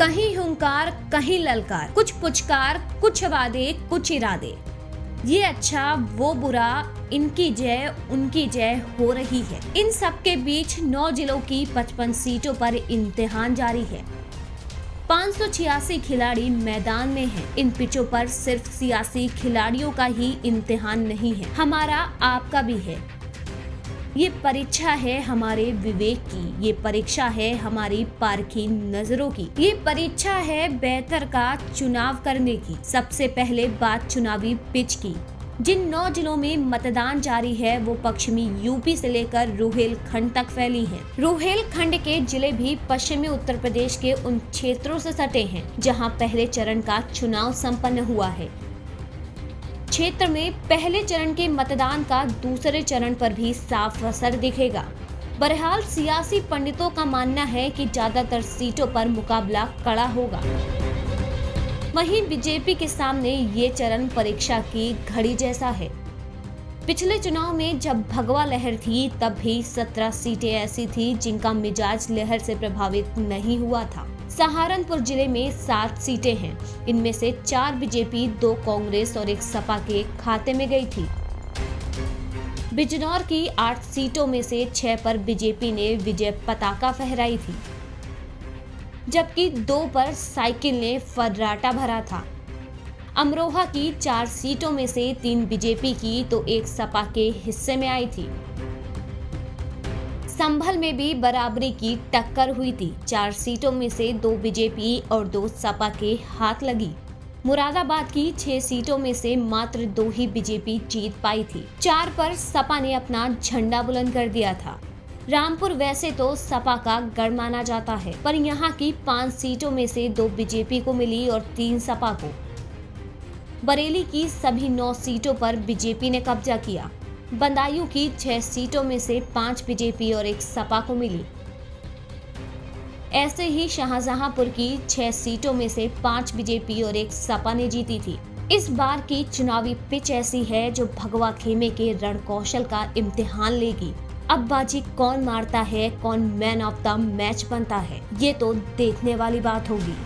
कहीं हुंकार कहीं ललकार, कुछ पुचकार कुछ वादे कुछ इरादे, ये अच्छा वो बुरा, इनकी जय उनकी जय हो रही है। इन सब के बीच 9 जिलों की 55 सीटों पर इम्तिहान जारी है। 586 खिलाड़ी मैदान में हैं। इन पिचों पर सिर्फ सियासी खिलाड़ियों का ही इम्तिहान नहीं है, हमारा आपका भी है। ये परीक्षा है हमारे विवेक की, ये परीक्षा है हमारी पारखी नजरों की, ये परीक्षा है बेहतर का चुनाव करने की। सबसे पहले बात चुनावी पिच की। जिन 9 जिलों में मतदान जारी है वो पश्चिमी यूपी से लेकर रोहेलखंड तक फैली हैं। रोहेलखंड के जिले भी पश्चिमी उत्तर प्रदेश के उन क्षेत्रों से सटे हैं जहां पहले चरण का चुनाव संपन्न हुआ है। क्षेत्र में पहले चरण के मतदान का दूसरे चरण पर भी साफ असर दिखेगा। बहरहाल सियासी पंडितों का मानना है कि ज्यादातर सीटों पर मुकाबला कड़ा होगा। वहीं बीजेपी के सामने ये चरण परीक्षा की घड़ी जैसा है। पिछले चुनाव में जब भगवा लहर थी तब भी 17 सीटें ऐसी थी जिनका मिजाज लहर से प्रभावित नहीं हुआ था। सहारनपुर जिले में 7 सीटें हैं। इनमें से 4 बीजेपी, 2 कांग्रेस और 1 सपा के खाते में गई थी। बिजनौर की 8 सीटों में से 6 पर बीजेपी ने विजय पताका फहराई थी, जबकि 2 पर साइकिल ने फर्राटा भरा था। अमरोहा की 4 सीटों में से 3 बीजेपी की तो 1 सपा के हिस्से में आई थी। संभल में भी बराबरी की टक्कर हुई थी। 4 सीटों में से 2 बीजेपी और 2 सपा के हाथ लगी। मुरादाबाद की 6 सीटों में से मात्र 2 ही बीजेपी जीत पाई थी। 4 पर सपा ने अपना झंडा बुलंद कर दिया था। रामपुर वैसे तो सपा का गढ़ माना जाता है, पर यहाँ की 5 सीटों में से 2 बीजेपी को मिली और 3 सपा को। बरेली की सभी 9 सीटों पर बीजेपी ने कब्जा किया। बदायूं की 6 सीटों में से 5 बीजेपी और 1 सपा को मिली। ऐसे ही शाहजहांपुर की 6 सीटों में से 5 बीजेपी और 1 सपा ने जीती थी। इस बार की चुनावी पिच ऐसी है जो भगवा खेमे के रण कौशल का इम्तिहान लेगी। अब बाजी कौन मारता है, कौन मैन ऑफ द मैच बनता है, ये तो देखने वाली बात होगी।